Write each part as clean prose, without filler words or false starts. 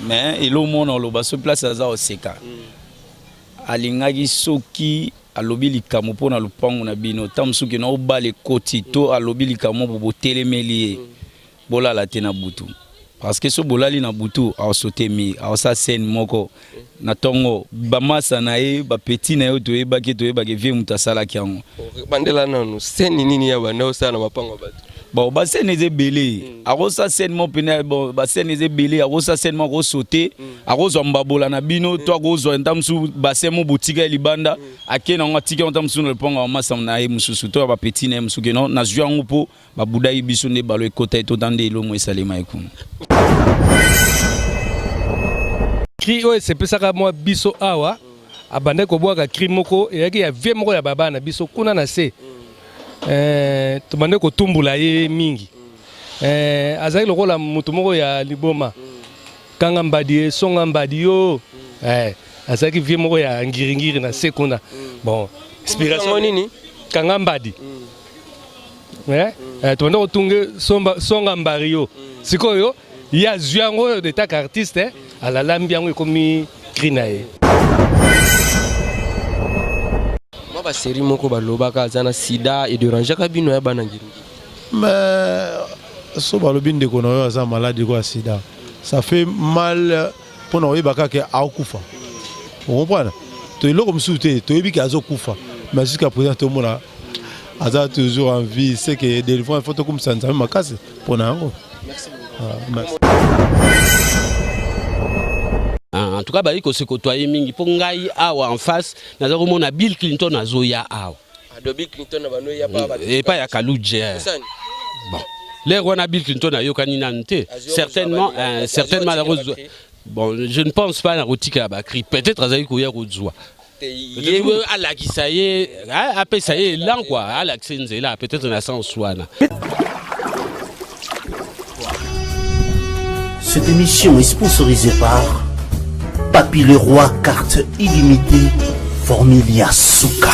mais il au monde on le place à ça au seka alingaki soki alobi likamo pona lupango na bino tamsuki na obale koti to alobi likamo bo telemeli bola la tena butu parce que so bolali na butu a sauté mi a sa scène moko na tongo ba masa na e ba petit na yo to e ba ke vie mutasala kiango bandela nanu scène nini ya bana osana mapango batu bon ba scène eze belé a sa scène mo pena bon ba scène eze belé a sa scène mo ko sauté a zo mbabola na bino to ko zo ntamsu ba scène mo botika libanda akena ngatika ntamsu no ponga masa na e mususu to ba petit na musuke no na zwa ngupo ba budai biso ne balo ekota to tande lo mo esalema ekunu cri oyo sepesaka mwa biso awa abande kobwaka cri moko eyaki ya vie moko ya babana biso kuna na se tobande kotumbula ye mingi azali lokola mutu moko ya liboma kanga mbadi ye songa mbadi yo azalaki vie moko ya ngiringiri na se kuna bon inspiration nini kanga mbadi tobande kotunge songa mbari yo sikoyo ya zwango de tak artiste ala lambi yango ekomi krinae ma ba série moko balobaka zana sida et déranger ka bino ya bana ngiri mais so balobi ndeko na yo aza malade ko sida ça fait mal pour nous yebaka ke akufa vous comprenez to iloko msute to yebi ke azokufa mais jusqu'à présent tout le monde a toujours envie c'est que des fois il faut comme ça ma casse pour nango. Merci. Merci. En tout cas, il faut se côtoyer mingi pour ngai awa en face. Nous avons Bill Clinton à Zoya awa. Bill Clinton a pas et pas ya Kaloudje. Bon, les rois Bill Clinton a yokani nante. Certainement, malheureusement. Bon, je ne pense pas à Rotika Bakri. Peut-être à Zaïkouya Rouzwa. À la qui ça y est, après ça y est, là quoi, à l'accent là, peut-être on a ça en soi. Cette émission est sponsorisée par Papy Le Roi, carte illimitée, Formilia Souka.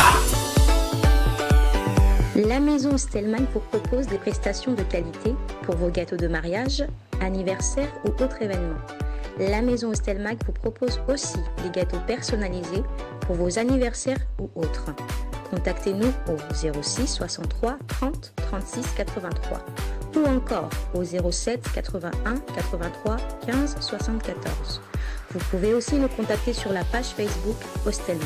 La maison Stelman vous propose des prestations de qualité pour vos gâteaux de mariage, anniversaire ou autres événements. La maison Stelman vous propose aussi des gâteaux personnalisés pour vos anniversaires ou autres. Contactez-nous au 06 63 30 36 83 ou encore au 07 81 83 15 74. Vous pouvez aussi nous contacter sur la page Facebook Hostelmac.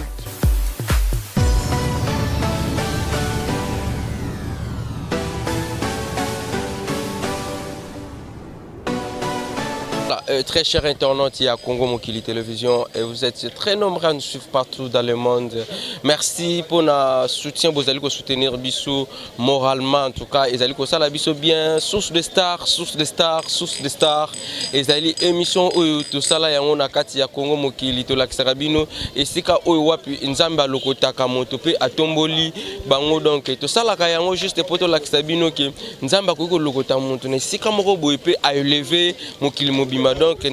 Très chers internautes, il y a Congo Mokili Télévision et vous êtes très nombreux à nous suivre partout dans le monde. Merci pour notre soutien, vous allez soutenir Bissou moralement en tout cas. Et vous allez ça la Bissou bien, source de stars, source de stars, source de stars. Et vous allez émission où tout ça là, on a Kati ya Congo Mokili to Laksarabino et c'est quand on wapi Nzamba Lokota Kamotope à Tomboli bango donc tout ça là quand juste pour to Laksarabino que Nzamba Koko Lokota Montone c'est quand moko boepe a élevé Mokili Mobima. Donc,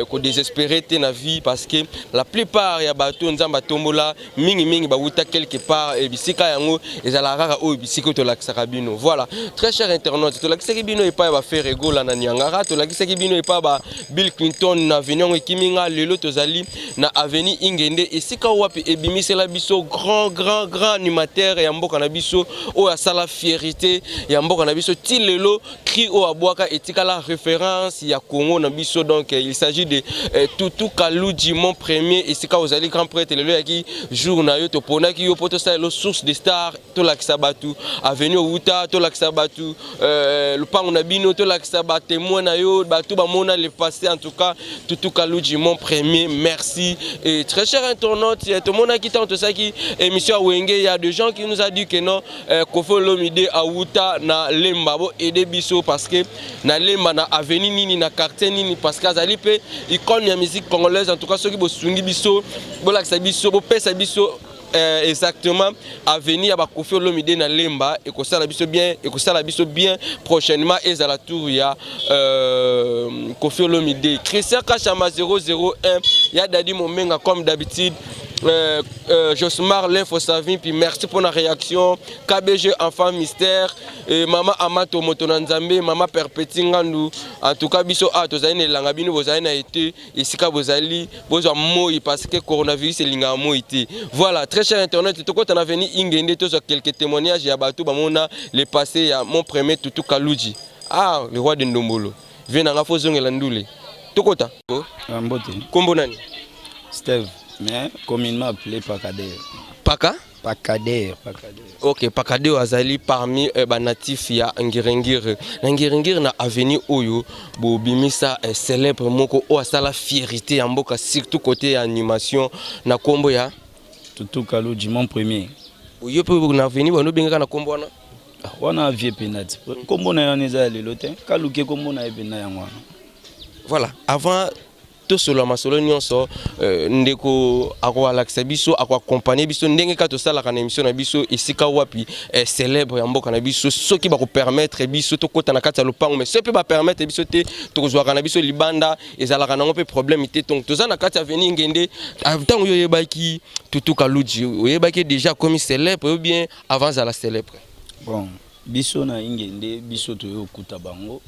ko désespéré na vie parce que la plupart ya bato nzamba tombola mingi bauta quelque part et bisika yango ezala rara o bisika to lakisaka bino. Voilà, très cher internaute, to lakisaka bino et pas ba faire égola na Niangara, to lakisaka bino et pas ba Bill Clinton na avenue Kiminga lelo tozali na avenue Ingende et sika wapi ebimisela biso grand animateur ya mboka na biso o ya sala fierté ya mboka na biso ti lelo cri o abwaka etikala référence il y a Congo na biso donc il s'agit de Toutou Kaloudji mon premier et c'est quand vous allez grand prêtre le qui jour na yo to pona ki yo poto ça le source des stars to la Kisabatu avenue Outa to la Kisabatu le pango na bino to la Kisabatu témoin na yo batu ba mona le passé en tout cas Toutou Kaloudji mon premier merci et très cher internaute tout le monde qui tente ça qui émission Wenge il y a des gens qui nous a dit que non Kofo Lomide à Outa na Lemba bo aider biso parce que na Lemba na avenue nini na quartier nini parce que azali pe icône ya musique congolaise en tout cas ceux qui bo sungi biso bo la biso bo pesa biso exactement avenue ya ba Kofo Lomide na Lemba et ko sala biso bien prochainement et à la tour ya Kofo Lomide Christian Kachama 001 ya Dadi Momenga comme d'habitude Josmar L'info Savin, puis merci pour la réaction. KBG Enfant Mystère, Maman Amato Motonanzambe, Maman Perpetingandu. En tout cas, biso a tozali langabino bozali na été ici ka bozali bozo moi parce que coronavirus est linga moi été. Voilà, très cher internet, tout quand on a venu ingende tous quelques témoignages ya bato bamona le passé ya mon premier Tutu Kaluji. Ah, le roi de Ndombolo. Viens na fo zongela ndule. Tokota. Mbote. Kombo nani? Steve, mais communément appelé Pakader. Paka? Pakader. Ok, Pakader azali parmi les natifs ya Ngiringiri. Ngiringiri na avenue Oyo, bimisa célèbre moko o asala fierté ya mboka surtout côté animation na kombo ya Tutu Kaluji mon premier. Oyo pe na avenue bano benga na kombo wana. Wana vie penati. Kombo na yo neza lelote. Kaluke kombo na ebena ya ngwana. Voilà, avant tout solo masolo nyonso ndeko akwa lakisa biso akwa accompagner biso ndenge ka to sala kana émission na biso isika wapi célèbre ya mboka na biso soki ba ko permettre biso to kota na kati ya lopango mais soki ba permettre biso te to kozwa kana biso libanda ezala kana ngope problème te donc to za na kati ya venir ngende tant yo yebaki Tutu Kaluji yebaki déjà comme célèbre ou bien avant za la célèbre. Bon, biso na ngende biso to yo kuta bango.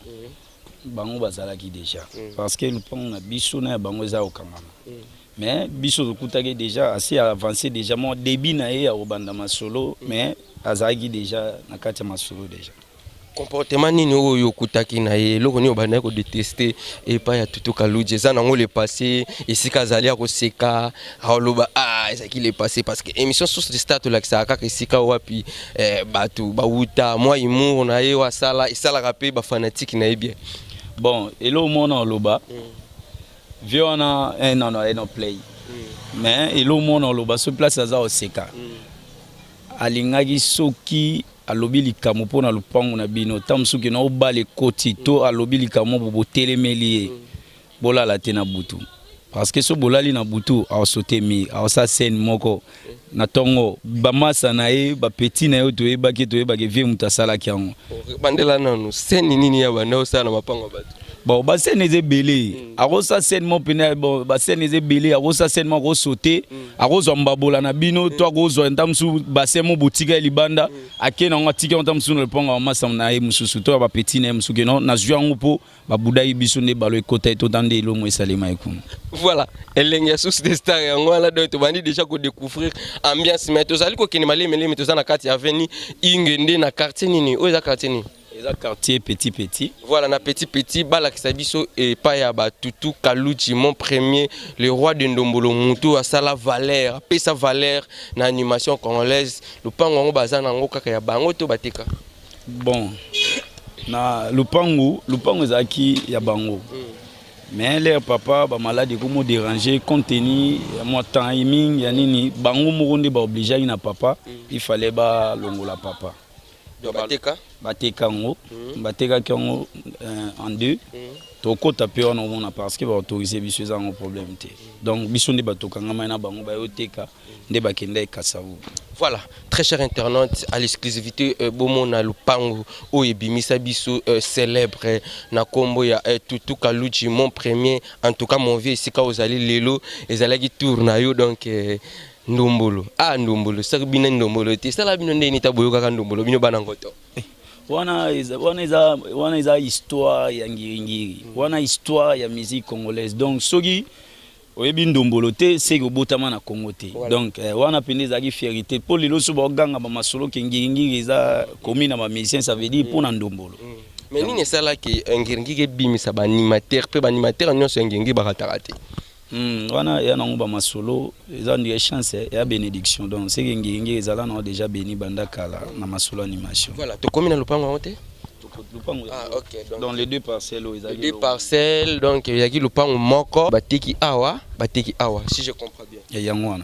Bango bazalaki déjà parce que le pont na biso na bango za okangama mais biso kutaki déjà assez avancé déjà mon débit na ya obanda masolo mais azaki déjà na kati masolo déjà comportement nini oyo kutaki na ye loko ni obanda ko détester et pas ya Tutu Kaluji za nango le passé isika azali ko seka aloba ezaki le passé parce que émission source de start la kisaka isika wapi batu bauta moi humour na ye wasala isala rapé ba fanatique na ye bien. Bon, et là, on a loba. On a un play. Mais et là, on a loba. Ce place à au seka. Alingagi soki alobi likamu pona lupango na bino. Tamsuki na oba le koti to alobi likamu bobo telemeli. Bola la tena butu. Parce que ce bolali na butu a sauté mi a sa scène moko na tongo bamasa na e ba petit na yo to e ba ke vie mutasala kiango bandela nanu scène nini ya bana osala mapango bato bon ba scène eze belé a sa scène mo pena bon ba scène eze belé a sa scène mo ko sauter a zo mbabola na bino to ko zo ntamsu ba scène mo botika libanda akena ngati ke ntamsu no ponga masa na e mususu to ba petit na musuke no na zwangu po ba budai biso ne balo ekota to tande lo mo esalema ekun. Voilà, elle est sous des stars et on a déjà découvrir ambiance mais tous allez ko kinimali mais tous na quartier avenue ingende na quartier nini o za quartier nini eza quartier petit voilà na petit bala kisabiso et pa ya ba Tutu Kaluji mon premier le roi de Ndombolo mutu asala valeur pesa valeur na animation congolaise le pango bazana ngo kaka ya bango to bateka bon na lupango ezaki ya bango. Mais les papa ba malade comme déranger compte tenu moi timing ya nini bango moronde ba obligé na papa il fallait ba longola papa bateka ngo bateka kango en deux to kota pe on a parce que ba autoriser biso za ngo problème té donc biso ndi batoka ngama na bango ba yoteka nde bakenda ekasavu. Voilà, très cher internaute, à l'exclusivité bomona lupango o ebimisa biso célèbre na kombo ya Tutu Kaluji mon premier en tout cas mon vieux ici ka ozali lelo ezalaki tour na yo donc Ndombolo Ndombolo ça bina Ndombolo te ça la bino ndeni taboyoka ka Ndombolo bino bana ngoto wana iza histoire ya ngiri wana histoire ya musique congolaise donc soki oyebi Ndombolo te c'est que botama na Congo te donc wana pendeza ki fierté pour les loso ba ganga ba masolo ke ngiri eza commune na ba musicien ça veut dire pour na Ndombolo mais nini sala ki ngiri bimisa ba animateur pe ba animateur nyonso ngiri ba ratarate wana ya nango ba masolo eza une chance ya bénédiction donc c'est que ngiri ezala na déjà béni banda kala na masolo animation voilà to commune na lupango honte. Ok. Donc les deux parcelles, donc il y a qui le pan moko bateki awa si je comprends bien. Il y a un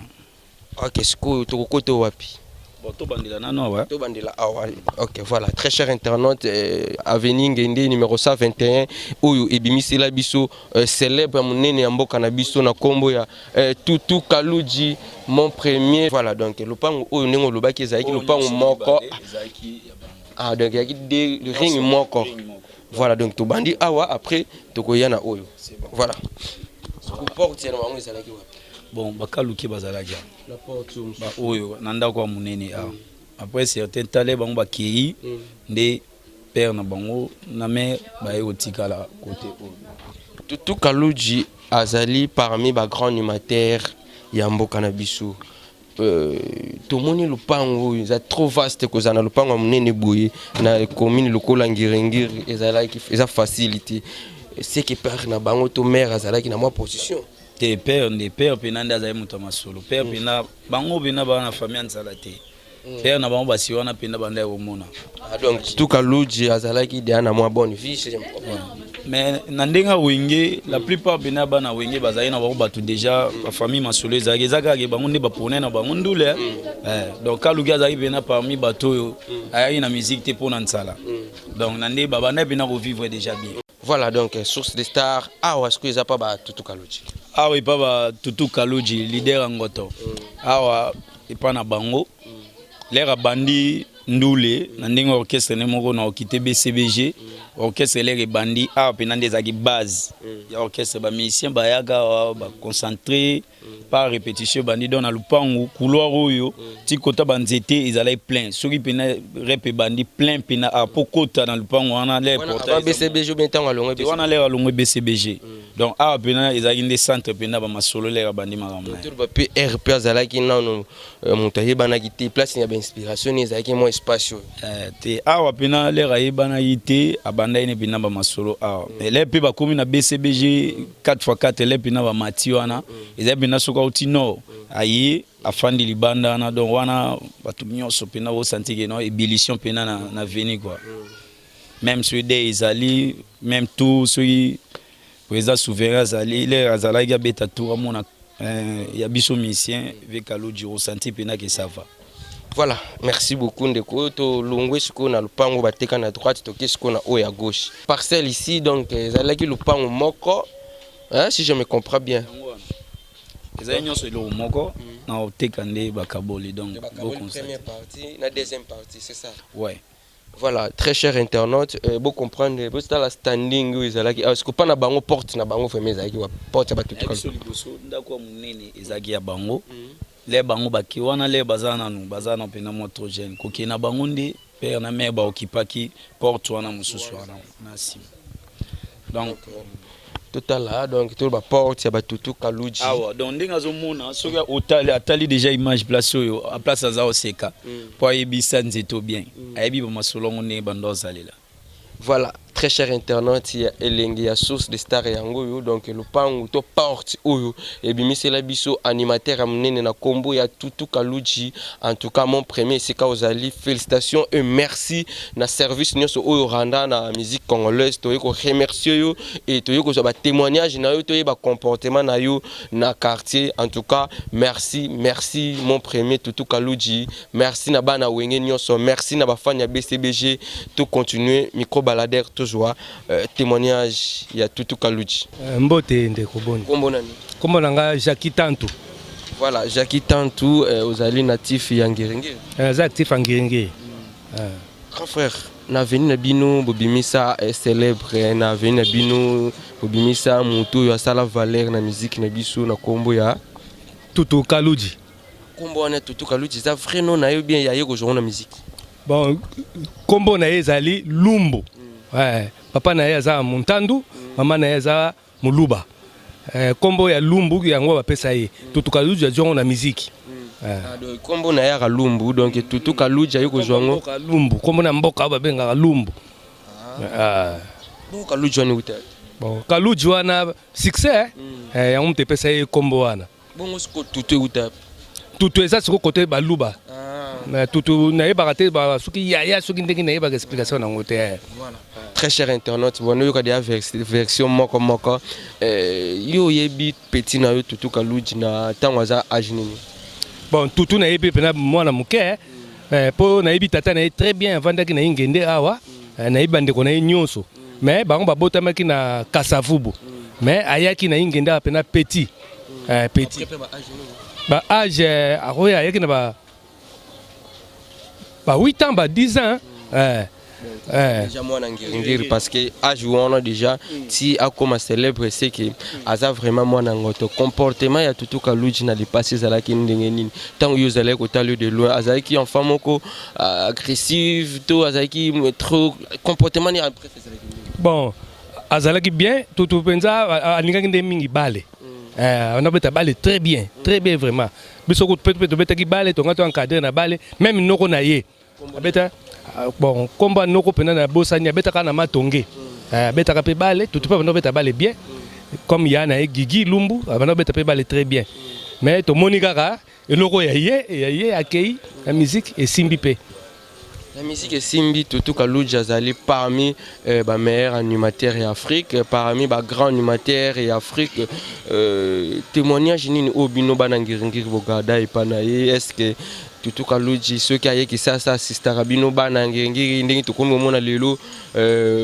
ok c'est quoi to koto wapi. Bon to bandela nano ouais. To bandela awa. Ok voilà très cher internaute avenue Ngende numéro 121 oyo ebimisi la biso célèbre monene ya mboka na biso na kombo ya Tutu Kaluji mon premier voilà donc le pan oyo nengo lobaki ezaki le pan moko. Donc il y a des ring moko. Voilà donc to bandi awa après to koyana oyo. Voilà. bon bakaluki bazalaki la porte oyo na ndako ya monene après certain tale bango bakei nde père na bango na mère baye kotikala côté oyo Tutu Kaludji azali parmi ba grand animateur ya mboka na biso. Tomoni lupango eza trop vaste kozana lupango monene boye na commune lokola ngirengiri ezalaki eza facilité. C'est que père na bango to mère azalaki na moi position. Te père penanda azali muto masolo. Père pena bango bena ba na famille nzala te. Père na bango basi wana pena banda komona. Donc Tutu Kaludji azalaki de na moi bonne vie, c'est mais nandenga wenge la plupart bena bana wenge bazali na bango batu déjà la famille masolo ezaki ezaka ke bango nde bapone na bango ndule donc Kaluki azali bena parmi bato ayaki na musique te pona nzala donc nande babanda bena ko vivre déjà bien. Voilà donc source de star awa est-ce que eza pas ba Tutu Kaludji awa ipa ba Tutu Kaludji leader ngoto awa ipa na bango lera bandi ndule na ndenge orchestre ne moko na okite BCBG orchestre lera bandi awa pena ndezaki base ya orchestre ba musicien bayaka ba concentrer par répétition bandi dans na lupangu couloir oyo ti kota banzete ezalai plein soki pena rep bandi plein pena a pokota na lupangu wana le portail BCBG bien tant alongwe BCBG wana lera longwe BCBG donc awa pena ezalaki nde centre pena ba masolo lera bandi makamna tout ba pe RP azalaki nano montaye bana kité place ya ba inspiration ezalaki mo espace te awa pena lera yebana yité abanda ine pena ba masolo awa ele pe ba komi na BCBG 4x4 ele pena ba mati wana ezali pena soka uti no ayi afandi libanda na donc wana batu nyonso pena bo sentike no ébullition pena na veni quoi même sur des ezali même tout celui président souverain azali les azalaki beta tour mona ya biso musicien avec Kaludji ressenti pena que ça va. Voilà, merci beaucoup ndeko to longwe siko na lupango bateka na droite to kesiko na haut à gauche. Parcelle ici donc ezalaki lupango moko si je me comprends bien. Ezali nyonso lo moko na oteka nde bakaboli donc beaucoup première partie la deuxième partie c'est ça. Ouais. Voilà, très cher internaute, vous comprenez, vous êtes la standing où ezalaki est-ce que pas na bango porte na bango fermé ezalaki wa porte ba Tutu Kaludji. Ndako munene ezalaki ya bango. Les bango baki wana les bazana nu bazana pena moto jeune koki na bango ndi père na mère ba okipaki porte wana mususu wana na sim donc total là donc tout ba porte ya ba Tutu Kaludji awa donc ndinga zo mona soki atali déjà image place oyo a place za oseka pour yebisa nzeto bien ayebi ba masolongo ne bando zalela. Voilà, très cher internaute, il y a Elengi, il y a source de star yango donc le pangu to porte oyo et bimi c'est la biso animateur amené na combo ya Tutu Kaludji. En tout cas mon premier c'est Kaozali, félicitations et merci na service nyonso oyo randa na musique congolaise to ko remercier yo et to ko ba témoignage na yo to ba comportement na yo na quartier. En tout cas merci mon premier Tutu Kaludji, merci na bana wenge nyonso, merci na ba fan ya BCBG to continuer micro balader toujours témoignage ya Tutu Kaludji. Mbote ndeko boni. Kombo nani? Kombo nanga Jackie Tantu. Voilà, Jackie Tantu ozali natif ya Ngirengiri. Actif ya Ngirengiri. Grand frère, na veni na bino bobimisa célèbre na veni na bino bobimisa mutu ya sala valeur na musique na biso na kombo ya Tutu Kaludji. Kombo wana Tutu Kaludji za vrai nom na yo bien ya yeko jour na musique. Bon, kombo na ezali Lumbu. Ouais, papa na za Muntandu, maman na za Muluba. Kombo ya Lumbu yango bapesa ye. Tutu Kaludji ajongo na musique. Donc kombo na ya Lumbu donc Tutu Kaludji ayoko jongo Lumbu. Kombo na mboka babenga Lumbu. Bon Kaludji wani uta. Bon, Kaludji wana succès yango mtepesa ye kombo wana. Bon siko Tutu uta. Tutu eza siko côté Baluba. Mais Tutu na yeba raté ba suki ya suki ndenge na yeba explication na ngote. Voilà. Très cher internaute, bon yo ka dia version moko yo yebi petit na yo Tutu Kaludji na tango za âge nini. Bon Tutu na yebi pena mwana muke po na yebi tata na très bien vandaki na ngende awa na yebi ndeko na nyonso. Mais bango ba botamaki na Kasavubu. Mais ayaki na ngende pena petit. Petit. Ba âge aroya yaki na ba 8 ans, ba 10 ans. Déjà moi ngiri parce que à jouer déjà si a comme célèbre c'est que aza vraiment moi nangoto comportement ya tutu kaluji na dépasser za la ki ndengeni tant yo zale ko talo de loin aza ki en femme ko agressive to aza ki trop comportement ni après bon azalaki bien tutu penza alingaki nde mingi bale on a beta bale très bien vraiment biso ko peut beta ki bale to ngato encadrer na bale même noko na ye beta bon combat noko pena na bosanya beta kana matonge beta ka pe bale tutu pa no beta bale bien comme yana e Gigi Lumbu no beta pe bale très bien mais to monika eloko ya ye akei la musique et simbi pe. La musique est Simbi Tutu Kaluji Azali parmi les meilleurs animateurs en Afrique, parmi les grands animateurs en Afrique. Témoignage ni obino banangiringir bogada et panaye. Est-ce que Tutu Kaluji ceux qui aient qui ça assiste à Rabino banangiringir ndingi to komo mona lelo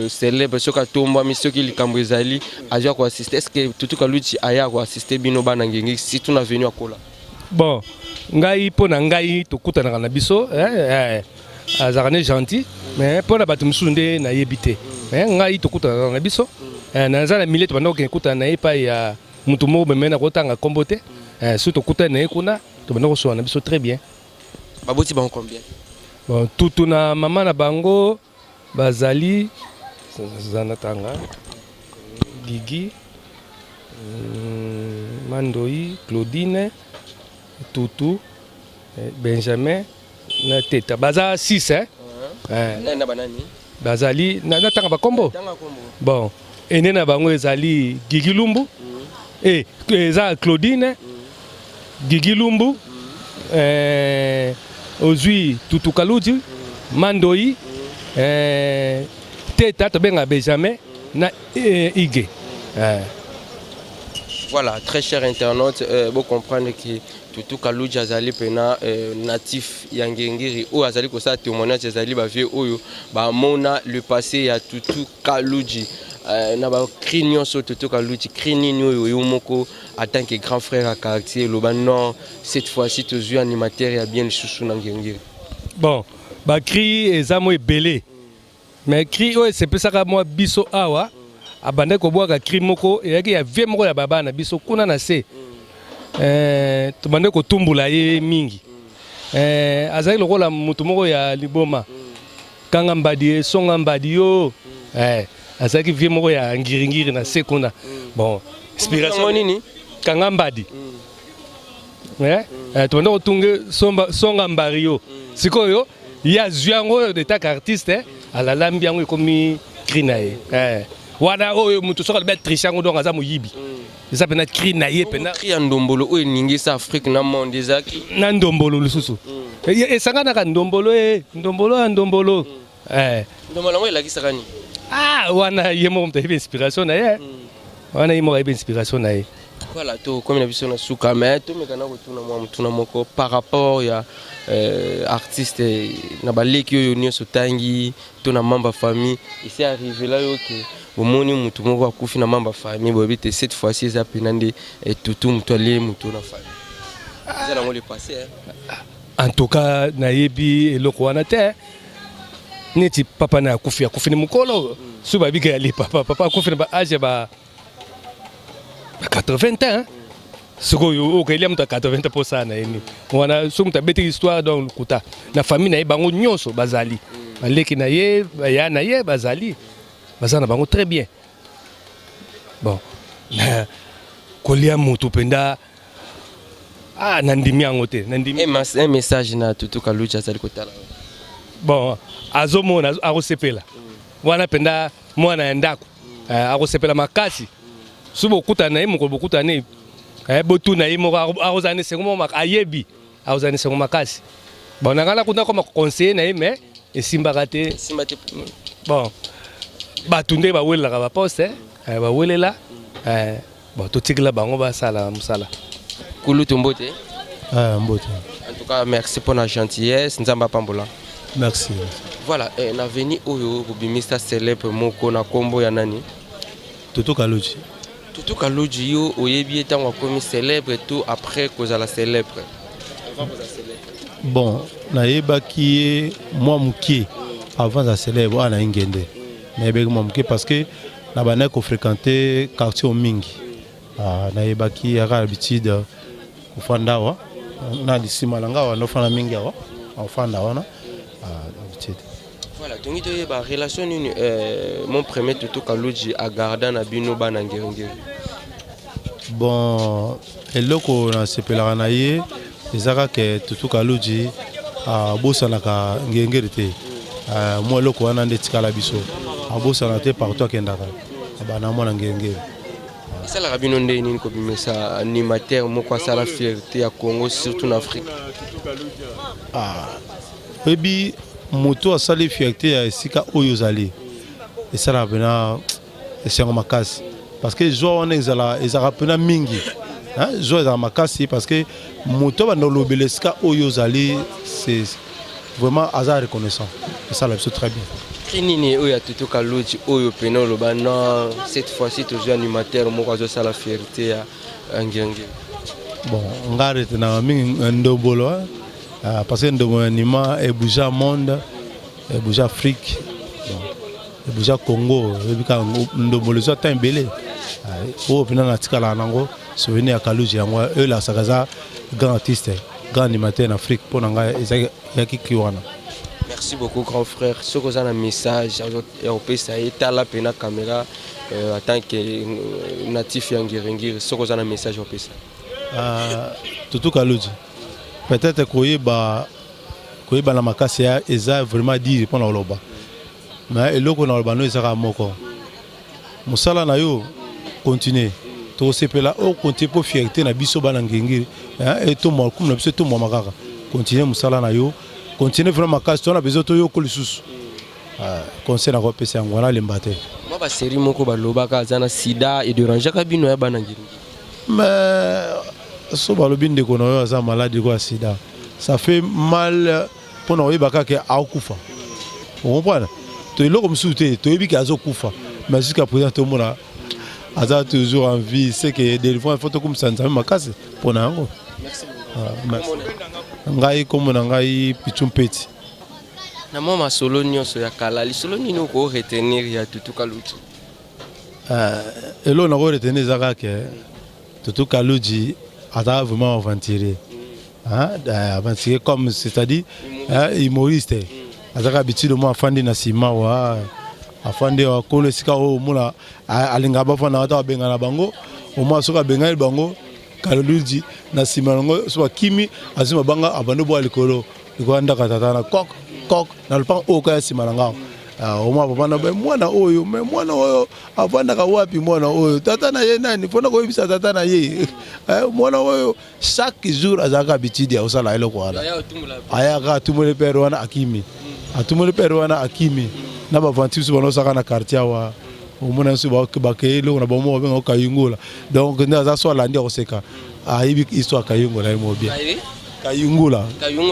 célèbre ceux qui tomba mais ceux qui li kambrizali aja ko assister. Est-ce que Tutu Kaluji aya ko assister bino banangiringir si tu na venu à Kola? Bon, ngai pona ngai to kutana na biso azarane gentil mais pour la batumsunde na yebité mais ngai to kuta na biso na zala milete bando ke kuta na epa ya mutu mo bemena kotanga kombote surtout kuta na ekuna to bando so na biso très bien baboti ba combien bon tutu na mama na bango bazali zanatanga Gigi Mandoi Claudine Tutu Benjamin na teta baza 6 na banani bazali na tanga ba kombo bon ene na bango ezali Gigi Lumbu eza Claudine Gigi Lumbu ozui Tutu Kaluji Mandoi teta to benga Benjamin na Ige. Voilà, très chers internautes, vous comprenez que Tutu Kaluji azali pena natif yangengiri ou azali ko sa témoignage azali ba vieux oyo ba mona le passé ya Tutu Kaluji na ba crignon so Tutu Kaluji crinino yo moko en tant que grand frère à caractère le non cette fois-ci tu es animateur ya bien chouchou ngengiri. Bon, ba cri ezamo ebele. Mais cri o c'est peut ça moi biso awa abande ko boaka cri moko yaki ya vieux moko ya baba na biso kuna na se tubande ko tumbula ye mingi azali lokola mutu moko ya liboma kanga mbadi songa mbadi yo azali vieux moko ya ngiringiri na sekunda bon inspiration nini kanga mbadi tubande ko tunge songa mbari yo sikoyo ya zyango de tak artiste ala lambi yango komi krinae wana oyo mutu soka be trishango donc aza moyibi eza pena cri na ye pena cri ya ndombolo oyo ningisa Afrique na monde ezaki na ndombolo lisusu esanga na ndombolo ndombolo ndombolo ndombolo ngo elaki sakani wana ye mo mta inspiration na ye wana ye mo inspiration na ye voilà to comme na biso na suka mais to mekana ko tuna mwa mutuna moko par rapport ya artiste na baleki oyo nyonso tangi to na mamba famille ici arrivé là yo que au moni mutu moko akufi na mamba famille bobite cette fois-ci eza penande tutu mutu ali mutu na famille ça na le passé en tout cas na yebi eloko wana te neti papa na akufi ni mukolo suba bika ali papa akufi na age ba 80 ans soko yo okelia mutu 80% na yeni wana so mutu beti histoire donc kuta na famille na ye bango nyonso bazali baleki na ye ya na ye bazali bazana bango très bien bon kolia mutu penda nandimi yango te nandimi un message na Tutu Kaluji azali kotala bon azomona akosepela wana penda mwana ya ndako akosepela makasi subo kuta na ye moko bokuta ne botu na ye moko akozane sengo moko ayebi akozane sengo makasi bon nangala kuna koma conseiller na ye mais esimbaka te bon batunde bawelelaka baposte bawelela bon totikela bango basala mosala kulu tombote mbote. En tout cas merci pour la gentillesse nzamba pambola Merci. Voilà, na veni oyo bobimisa célèbre moko na kombo ya nani Tutu Kaluji. Tutu Kaluji yo oyebi etango akomi célèbre tout après kozala célèbre. Avant kozala célèbre. Bon, nayebaki moi mukie avant ça célèbre on a ingende mais bego moke parce que na bana ko fréquenter quartier mingi na yebaki aka habitude kufanda wa na disima langa wa no fana mingi wa ofanda wana habitude. Voilà, donc il y a une relation, mon premier tuto Kaluji à Garda na bino bana ngengere. Bon, eloko na sepelaka na ye ezaka ke tutu Kaluji abosana ka ngengere te. Moi eloko wana nde tikala biso. Abosana te partout akendaka. Bana mwana ngengere. Ça la bino nde nini ko bimesa animateur moko asala fierté ya Congo surtout en Afrique. Ebi moto asali fierté ya esika oyo zali. Esala bena esengo makasi. Parce que joie on ezala pena mingi. Hein, joie ezala makasi parce que moto ba no lobeleska oyo zali c'est vraiment hasard reconnaissant. Et ça là c'est très bien. Kinini oyo tuto Kaluji oyo pena loba non cette fois-ci toujours animateur moko azo sala fierté ya ngenge. Bon, ngare tena mingi ndobolo parce que ndobo anima e bouger monde, e bouger Afrique. Bon, e bouger Congo, e bika ndobolo so tambele. Oh, pena na tikala nango souvenir ya Kaluji yango eux la sakaza grand artiste, grand animateur en Afrique pour nanga ezaki kiwana. Merci beaucoup grand frère. Ce que ça un message au ça est la pena caméra en tant que natif Yangirengir. Ce que ça un message au ça. Tutu Kaluji. Peut-être koyeba na makasi ya eza vraiment dire pour na loba. Mais eloko na loba no ezaka moko. Musala na yo continuer. To sepela o continuer pour fierté na biso bana ngengiri. Et to mo comme na biso to mo makaka. Continuer musala na yo. Continuer vraiment casse on a besoin de yo kolisusu. Conseil na ko pesa ngwana lembate. Moi ba série moko ba lobaka zana sida et déranger ka bino ya bana ngiri. Mais so ba lobi ndeko na yo za malade ko sida. Ça fait mal pour na yebaka ke akufa. Vous comprenez? To eloko msuté to yebi ke azokufa. Mais jusqu'à présent tout le monde a toujours envie c'est que des fois il faut comme ça nzambe makasi pour na ngo. Merci. Merci. Ngai comme ngai Pichumpeti. Na mama solo nyonso ya kala li solo nino ko retenir ya Tutu Kaluji. Elo na ko retenir zaka ke Tutu Kaluji a vraiment aventuré. Hein, aventuré comme c'est-à-dire humoriste. Azaka habitude mo afandi na sima wa afandi wa kolo sika o mula alinga ba fana ata benga na bango o mo soka benga bango Kaluji na simango so kimi azima banga abando bo alikolo ikwanda katatana kok na lupa o ka simananga o ma baba na mwana oyo me mwana oyo avanda ka wapi mwana oyo tata na ye nani fona ko bisa tata na ye mwana oyo chaque jour azaka habitude ya usala ile ko ala aya ka tumule pere wana akimi atumule pere wana akimi na ba ventus bono saka na quartier wa au moins sur bakelo on a bon mot avec Kayungola donc nous ça la ndia oseka aibi histoire Kayungola mo bien Kayungola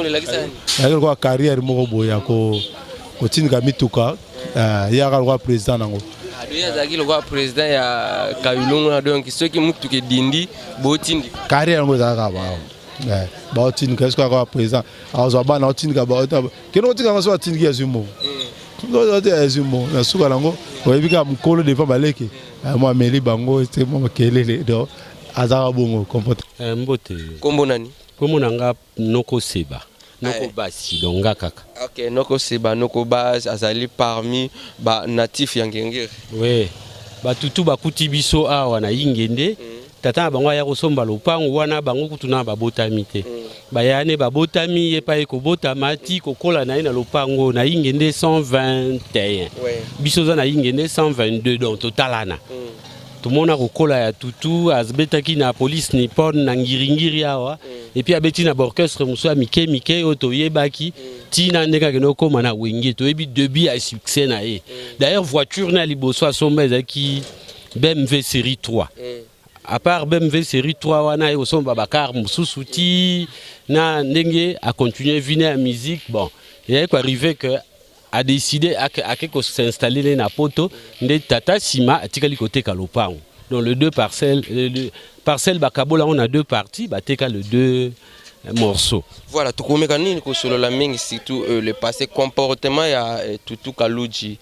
la kisani ya kwa carrière moko boya ko tinga mituka ya kwa président nango adoya zaki le président ya Kayulungu donc ceux qui mutuke dindi botindi carrière ngo za ka ba ba tinga est-ce quoi président azo ba na tinga ba keno tinga so tinga ya zumo Zozo na suka lango oyebika mukolo defa baleke moi meli bango te moi kelele do azara bongo comporte mbote kombo nani kombo nanga noko seba noko basi donga kaka. OK noko seba noko basi azali parmi ba natif ya ngengere. Oui ba tutu ba kuti biso awa na ingende tata bango ya kosomba lopango wana bango kutuna ba botami te. Bayane ba botami ye pa eko botamati kokola na ina lopango na ingende 121. Biso za na ingende 122 donc totalana. Tout le monde a kokola ya tutu azbetaki na police nippon na ngiringiri awa et puis abeti na orchestre muso mike oto yebaki tina ndeka keno koma na wenge to ebi debut à succès na ye. D'ailleurs voiture na liboso asomba ezaki BMW série 3. À part BMW série 3 wana et osomba bakar mususuti na ndenge a continuer viner la musique bon il est arrivé que a décidé à s'installer na poto nde tata sima atikali côté kalopango donc les deux parcelles parcelle bakabola on a deux parties bateka le deux morceau. Voilà, tout comme sur la mingi, surtout le passé comportement, il y a tout Kaluji,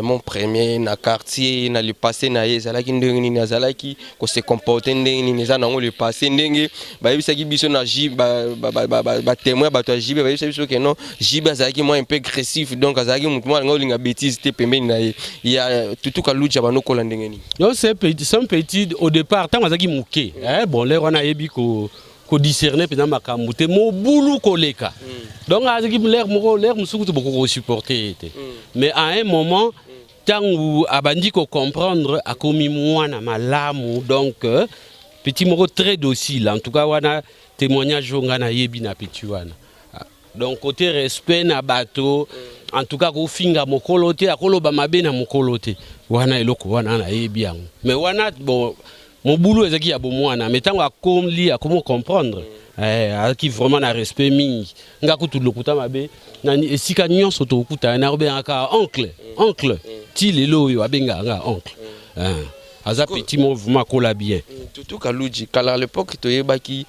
mon premier, na quartier, na le passé, na yezalaki ndenge na zalaki, ko se comporter ndenge ni za na le passé ndenge, ba yebisa ki biso na jib ba témoin ba to jib ba yebisa biso que non, jib azalaki moi un peu agressif donc azalaki mutu moi ngolinga bêtise te pembeni na ye. Il y a tout Kaluji ba no kola ndenge ni. Donc c'est petit au départ tant azalaki muke, bon là on a yebi ko discerner pendant ma camouté mon boulot koleka donc azaki l'air musuku to beaucoup supporter mais à un moment tant où abandi ko comprendre a commis mwana malamu donc petit moko très docile en tout cas wana témoignage jonga na yebi na petit wana donc côté respect na bateau en tout cas ko finga mokolo te akoloba mabe na mokolo te wana eloko wana na yebi yango mais wana bon mon boulot est qu'il y a bon moi mais tant à comment comprendre qui vraiment na respect mingi nga kutu lokuta mabe na esika nyonso to kuta na obe aka oncle ti lelo yo abenga nga oncle aza petit mouvement kola bien tout Kaluji kala à l'époque to yebaki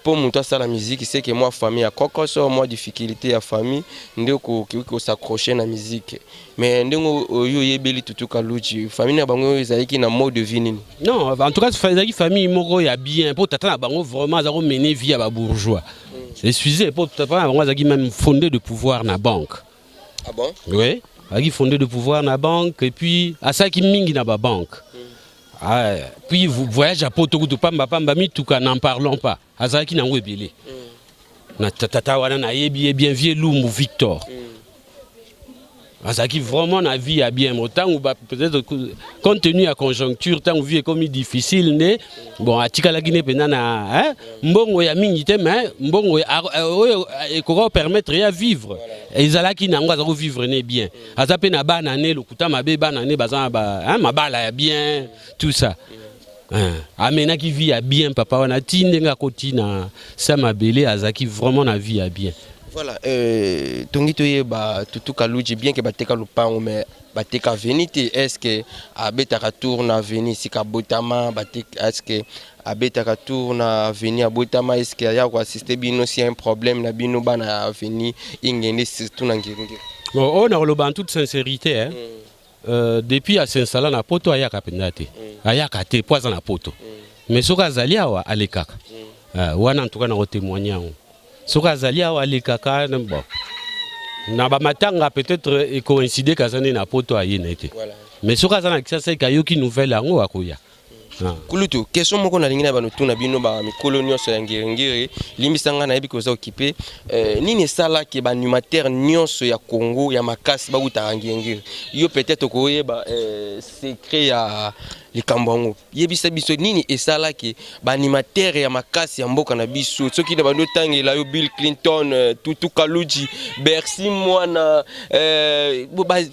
pour monter ça la musique c'est que moi famille a kokoso moi difficulté à famille ndeko ko s'accrocher na musique mais ndeko yo yebeli tout Kaluji famille na bango ezalaki na mode de vie nini non en tout cas famille moko ya bien pour tata na bango vraiment za ko mener vie à ba bourgeois excusez pour tata na bango za ki même fondé de pouvoir na banque ah bon oui a ki fondé de pouvoir na banque et puis asaki mingi na ba banque. Ah, puis vous voyagez à Poto Pamba Pamba Mituka, n'en parlons pas. Azaki n'a ouébélé. Na tata wana na yebi bien vieux Lumbu Victor. Azaki vraiment na vie à bien autant ou peut-être compte tenu à conjoncture tant ou vie comme difficile né bon atika la Guinée penana hein mbongo ya mingi te mais mbongo e ko permettre ya vivre ezalaki na ngo za vivre né bien azape na bana né lokuta mabe bana né bazana ba hein mabala ya bien tout ça amena qui vit à bien papa wana tindenga kotina ça mabele azaki vraiment na vie à bien. Voilà, tongi toye ba tout Kaluji bien que bateka lupango mais bateka venite est-ce que abetaka tour na veni sika botama bateka est-ce que abetaka tour na veni abotama est-ce que ya ko assister bino si un problème na bino bana veni ingene surtout na ngirungi. Bon on a le en toute sincérité hein. Depuis à s'installer na poto ayaka pendate ayaka te poison na poto mais soka zalia wa alekaka wana en tout cas na témoigner soka zalia wa alekaka bon na ba matanga peut-être et coïncider kazane na poto ayinete mais soka zana kisa kayoki nouvelle ango akoya Kulutu question moko na lingi na bano tuna bino ba mikolo nyonso ya ngirengire limisanga na yebi ko za occupé nini sala ke ba animateur nyonso ya Congo ya makasi ba uta ngirengire yo peut-être ko yeba secret ya likambango yebisa biso nini esala ke ba animateur ya makasi ya mboka na biso soki na bando tangela yo Bill Clinton tout Kaluji Bercy mwana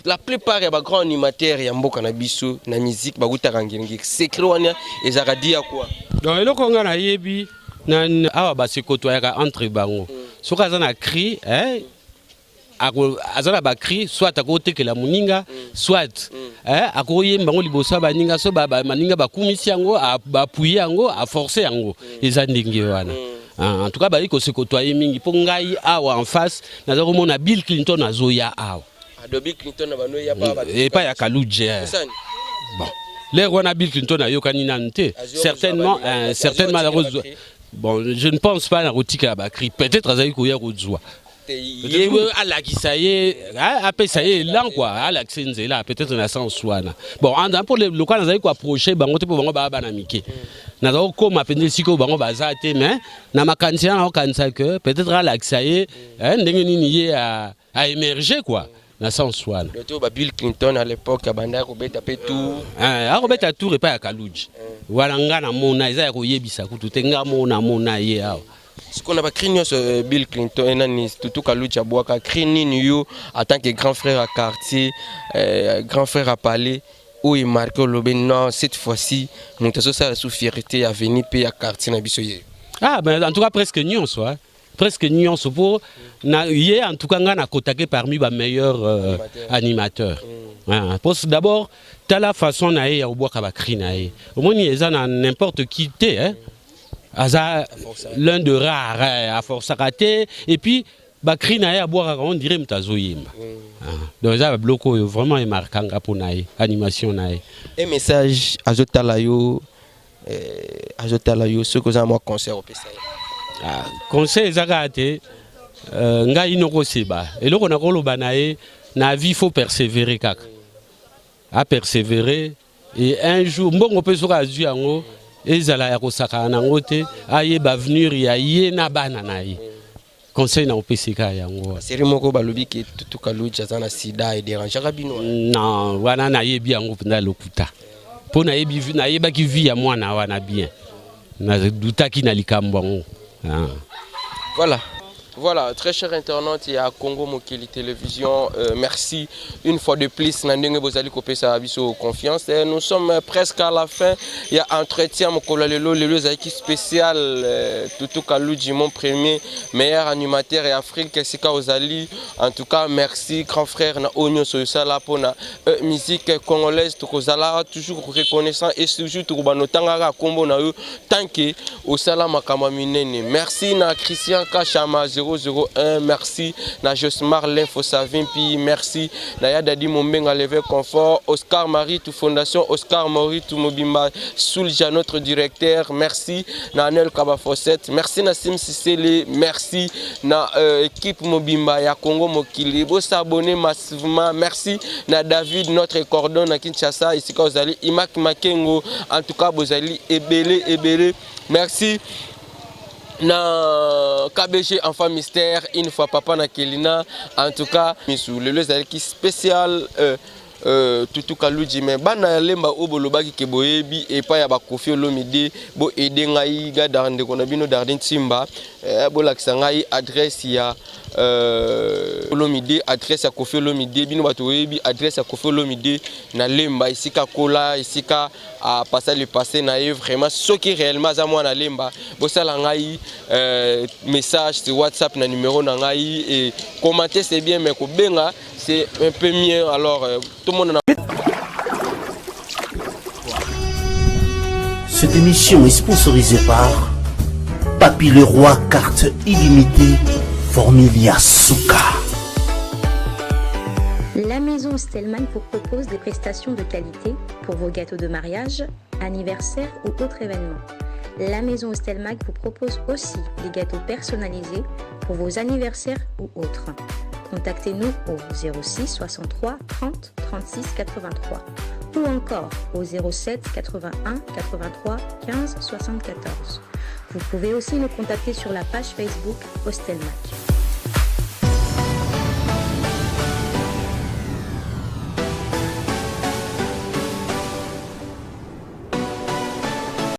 la plupart ya ba grand animateur ya mboka na biso na musique ba uta ngirengire secret wana ezaka dia quoi donc eloko nga na yebi na awa ba se kotoyaka entre bango soka za na cri azala ba cri soit akotekela muninga soit akoyemba bango liboso baninga so ba maninga bakumisi yango bapuye yango a forcer yango eza ndenge wana en tout cas ba iko se kotoyer mingi po ngai awa en face naza komona Bill Clinton azoya awa Bill Clinton na bano ya ba et pas ya Kaluji bon l'air on a Bill Clinton a yokani nante certainement malheureusement bon je ne pense pas à Rotika Bakri peut-être azali ko ya kozwa peut-être ala kisaye après ça y est là quoi ala là peut-être na sens wana bon pour le local azali ko approcher bango te po bango ba na mike na zo ko mapende siko bango bazate mais na makanisa na kanisa que peut-être ala kisaye ndenge nini ye a émerger quoi. Na sens wana Bill Clinton à l'époque abanda ko beta pe tout akobeta tour et pas ya Kaluji wala nga na mona eza ya koyebisa kutu te nga mona ye awa sikola ba cri nyonso Bill Clinton nani tout Kaluji abwaka cri nini yo en tant que grand frère à quartier grand frère à palais où il marque le non cette fois-ci nous avons ça sous fierté à venir payer à quartier na biso ye ben en tout cas presque nyonso presque nyonso pour na hier en tout cas nga na kotake parmi les meilleurs animateurs parce que d'abord t'as la façon na ya obwaka ba cri na ye omoni eza na n'importe qui te l'un de rares à force à rater. Et puis, Bakri na à boire, on dirait Mtazoyimba. Donc, ça, bloco vraiment est marquant pour naï, animation naï. Un message à Jotalayo, ce que vous avez moi concert au PCA. Conseil Zagate, nga inoko seba. Et là, on a rolo naï, na vie faut persévérer kaka. À persévérer. Et un jour, bon, on peut se raser en haut. Et zala ya kosaka na ngote, aye ba venir ya yena bananaï. Conseil na OPCK yango. Seri moko balobi ke tutuka lucha zana sida et déranger rabino. Non, wana na yebi yango penda lokuta. Po na yebi na yeba ki vi ya mwana wana bien. Na dutaki na likambo. Voilà. Voilà, très chers internautes, il y a Congo Mokili Télévision. Merci une fois de plus. Confiance. Et nous sommes presque à la fin. Il y a entretien Mokolalelo, le spécial Toutou Kalouji, mon premier meilleur animateur et Afrique. Sika Ozali. En tout cas, merci grand frère na Onyo Soyosala pour la musique congolaise. Tokozala toujours reconnaissant et toujours Touroubanotanga Kombo na eux tant que Osala Makamamine. Merci na Christian Kachama 001, merci na Josmar L'Info Savimpi, merci na Yadadi Mombenga Levé Confort, Oscar Marie tout Fondation, Oscar Marie tout Mobimba Soulja notre directeur, merci na Anel Kabafosset, merci na Sim Sissele, merci na équipe Mobimba ya Congo Mokili, vous s'abonnez massivement, merci na David notre cordon na Kinshasa, ici quand vous allez Imak Makengo, en tout cas vous allez Ebele, merci. Na KBG Enfant Mystère, une fois papa na Kelina, en tout cas, Missou, le qui spécial Toutou Kalouji, mais bana lemba obolobaki ke boyebi et pas ya ba Koffi Olomide bo aider ngai ga darnde kona bino darden Simba bo lakisa ngai adresse ya Olomide, adresse ya Koffi Olomide bino bato oyebi adresse ya Koffi Olomide na lemba isika kola isika à passer le passé na vraiment ce qui réellement za moi na lemba bo sala ngai message sur WhatsApp na numéro na ngai et commenter c'est bien mais ko benga c'est un peu mieux alors tout le monde en a... Cette émission est sponsorisée par Papy Le Roi, carte illimitée, Formilia Souka. La maison Stelman vous propose des prestations de qualité pour vos gâteaux de mariage, anniversaire ou autres événements. La maison Stelman vous propose aussi des gâteaux personnalisés pour vos anniversaires ou autres. Contactez-nous au 06 63 30 36 83 ou encore au 07 81 83 15 74. Vous pouvez aussi nous contacter sur la page Facebook Ostelmac.